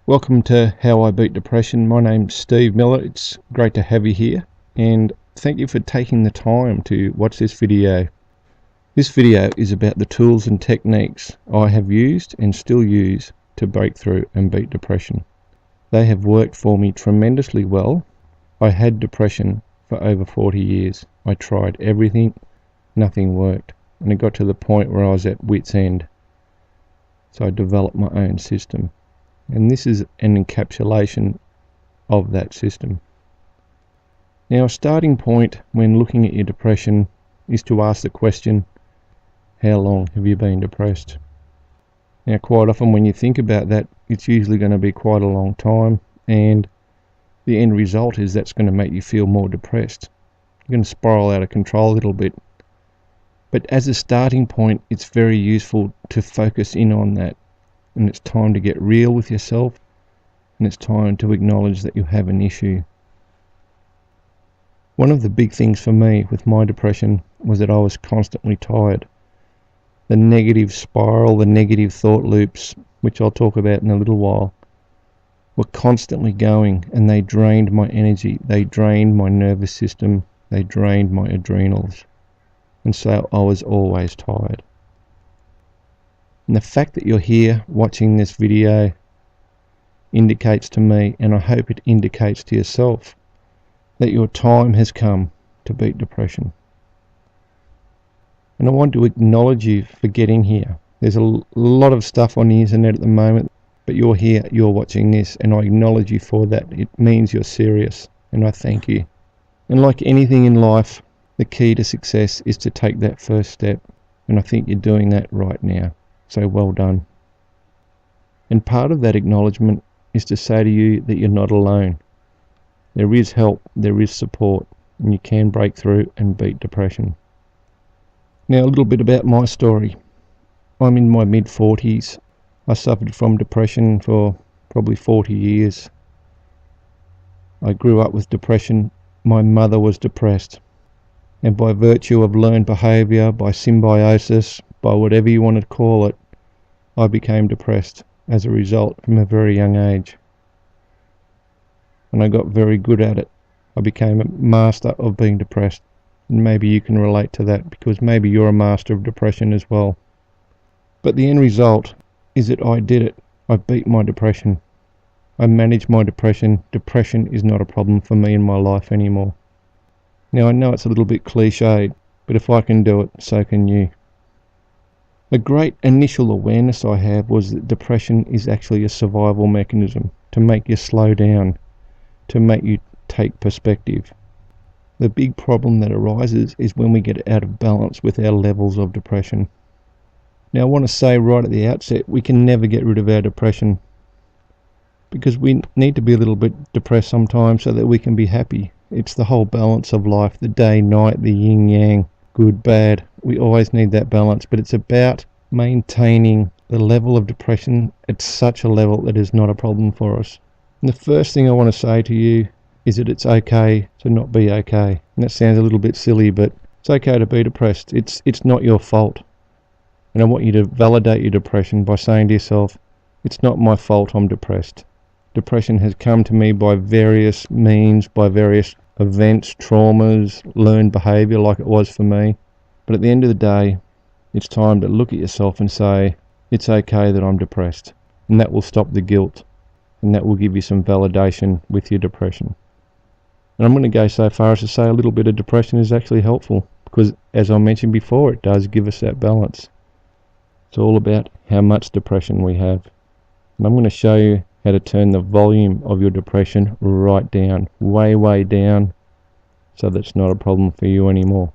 Welcome to How I Beat Depression. My name's Steve Miller. It's great to have you here, and thank you for taking the time to watch this video. This video is about the tools and techniques I have used and still use to break through and beat depression. They have worked for me tremendously well. I had depression for over 40 years. I tried everything, nothing worked, and it got to the point where I was at wit's end. So I developed my own system. And this is an encapsulation of that system. Now, a starting point when looking at your depression is to ask the question, how long have you been depressed? Now, quite often when you think about that, it's usually going to be quite a long time, and the end result is that's going to make you feel more depressed. You're going to spiral out of control a little bit. But as a starting point, it's very useful to focus in on that. And it's time to get real with yourself, and it's time to acknowledge that you have an issue. One of the big things for me with my depression was that I was constantly tired. The negative spiral, the negative thought loops, which I'll talk about in a little while, were constantly going, and they drained my energy, they drained my nervous system, they drained my adrenals. And so I was always tired. And the fact that you're here watching this video indicates to me, and I hope it indicates to yourself, that your time has come to beat depression. And I want to acknowledge you for getting here. There's a lot of stuff on the internet at the moment, but you're here, you're watching this, and I acknowledge you for that. It means you're serious, and I thank you. And like anything in life, the key to success is to take that first step, and I think you're doing that right now. So well done. And part of that acknowledgement is to say to you that you're not alone. There is help, there is support, and you can break through and beat depression. Now, a little bit about my story. I'm in my mid-40s. I suffered from depression for probably 40 years. I grew up with depression. My mother was depressed. And by virtue of learned behaviour, by symbiosis, by whatever you want to call it, I became depressed as a result from a very young age. And I got very good at it. I became a master of being depressed. And maybe you can relate to that, because maybe you're a master of depression as well. But the end result is that I did it. I beat my depression. I managed my depression. Depression is not a problem for me in my life anymore. Now, I know it's a little bit cliched, but if I can do it, so can you. A great initial awareness I had was that depression is actually a survival mechanism to make you slow down, to make you take perspective. The big problem that arises is when we get out of balance with our levels of depression. Now, I want to say right at the outset, we can never get rid of our depression, because we need to be a little bit depressed sometimes so that we can be happy. It's the whole balance of life, the day, night, the yin-yang, good, bad. We always need that balance, but it's about maintaining the level of depression at such a level that is not a problem for us. And the first thing I want to say to you is that it's okay to not be okay. And that sounds a little bit silly, but it's okay to be depressed. It's not your fault. And I want you to validate your depression by saying to yourself, it's not my fault I'm depressed. Depression has come to me by various means, by various events, traumas, learned behaviour like it was for me. But at the end of the day, it's time to look at yourself and say, it's okay that I'm depressed. And that will stop the guilt, and that will give you some validation with your depression. And I'm going to go so far as to say a little bit of depression is actually helpful, because as I mentioned before, it does give us that balance. It's all about how much depression we have. And I'm going to show you how to turn the volume of your depression right down, way down, so that's not a problem for you anymore.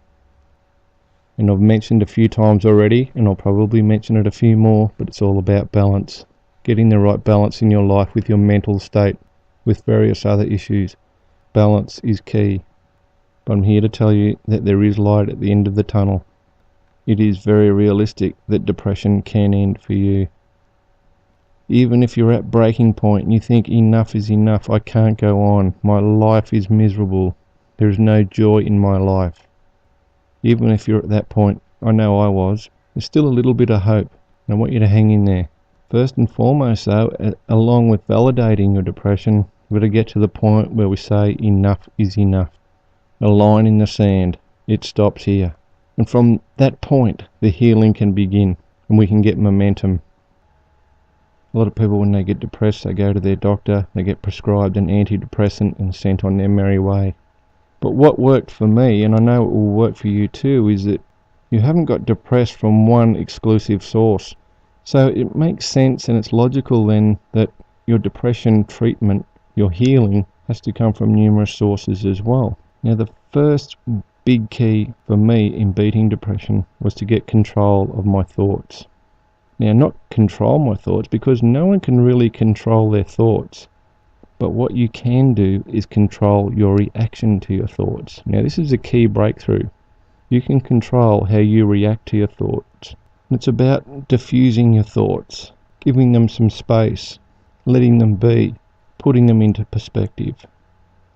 And I've mentioned a few times already, and I'll probably mention it a few more, but it's all about balance. Getting the right balance in your life with your mental state, with various other issues. Balance is key. But I'm here to tell you that there is light at the end of the tunnel. It is very realistic that depression can end for you. Even if you're at breaking point and you think enough is enough, I can't go on, my life is miserable, there is no joy in my life. Even if you're at that point, I know I was, there's still a little bit of hope, and I want you to hang in there. First and foremost though, along with validating your depression, we've got to get to the point where we say enough is enough. A line in the sand. It stops here. And from that point, the healing can begin and we can get momentum. A lot of people, when they get depressed, they go to their doctor, they get prescribed an antidepressant and sent on their merry way. But what worked for me, and I know it will work for you too, is that you haven't got depressed from one exclusive source. So it makes sense and it's logical then that your depression treatment, your healing, has to come from numerous sources as well. Now, the first big key for me in beating depression was to get control of my thoughts. Now, not control my thoughts, because no one can really control their thoughts. But what you can do is control your reaction to your thoughts. Now, this is a key breakthrough. You can control how you react to your thoughts. It's about diffusing your thoughts, giving them some space, letting them be, putting them into perspective.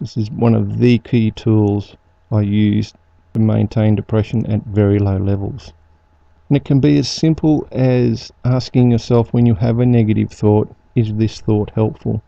This is one of the key tools I use to maintain depression at very low levels. And it can be as simple as asking yourself when you have a negative thought, is this thought helpful?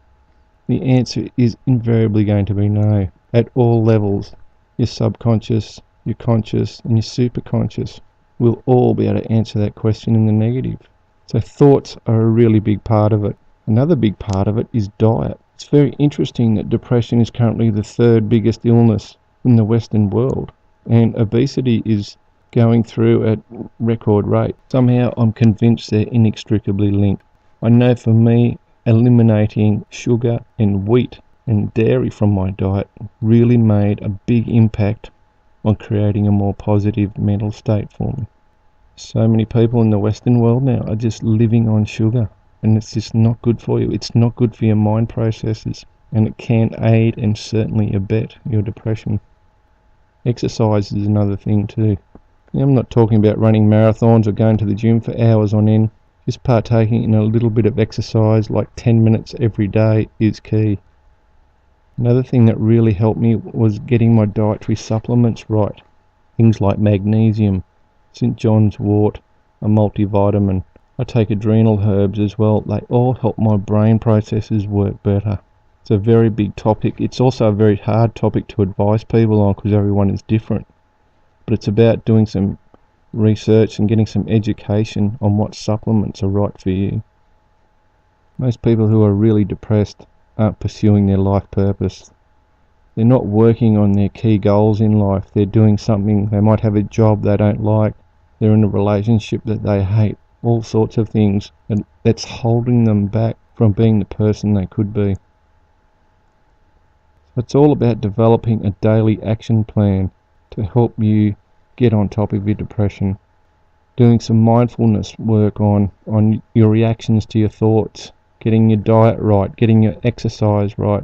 The answer is invariably going to be no, at all levels. Your subconscious, your conscious, and your superconscious will all be able to answer that question in the negative. So thoughts are a really big part of it. Another big part of it is diet. It's very interesting that depression is currently the third biggest illness in the Western world, and obesity is going through at record rate. Somehow I'm convinced they're inextricably linked. I know for me, eliminating sugar and wheat and dairy from my diet really made a big impact on creating a more positive mental state for me. So many people in the Western world now are just living on sugar, and it's just not good for you. It's not good for your mind processes, and it can aid and certainly abet your depression. Exercise is another thing too. Now, I'm not talking about running marathons or going to the gym for hours on end. Just partaking in a little bit of exercise, like 10 minutes every day, is key. Another thing that really helped me was getting my dietary supplements right. Things like magnesium, St. John's wort, a multivitamin. I take adrenal herbs as well. They all help my brain processes work better. It's a very big topic. It's also a very hard topic to advise people on because everyone is different. But it's about doing some research and getting some education on what supplements are right for you. Most people who are really depressed aren't pursuing their life purpose. They're not working on their key goals in life. They're doing something. They might have a job they don't like. They're in a relationship that they hate. All sorts of things. And that's holding them back from being the person they could be. It's all about developing a daily action plan to help you get on top of your depression. Doing some mindfulness work on your reactions to your thoughts. Getting your diet right, getting your exercise right,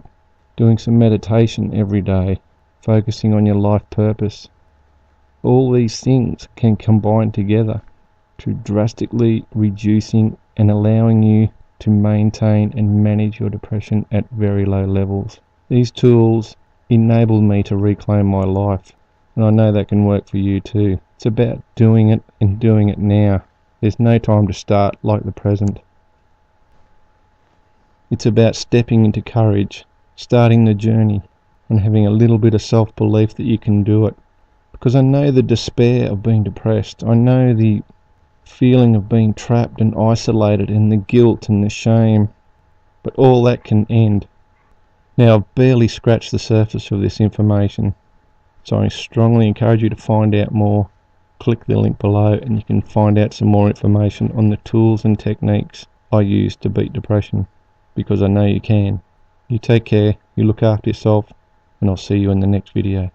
doing some meditation every day, focusing on your life purpose. All these things can combine together to drastically reducing and allowing you to maintain and manage your depression at very low levels. These tools enable me to reclaim my life, and I know that can work for you too. It's about doing it and doing it now. There's no time to start like the present. It's about stepping into courage, starting the journey, and having a little bit of self-belief that you can do it. Because I know the despair of being depressed. I know the feeling of being trapped and isolated and the guilt and the shame. But all that can end. Now, I've barely scratched the surface of this information, so I strongly encourage you to find out more. Click the link below and you can find out some more information on the tools and techniques I use to beat depression. Because I know you can. You take care, you look after yourself, and I'll see you in the next video.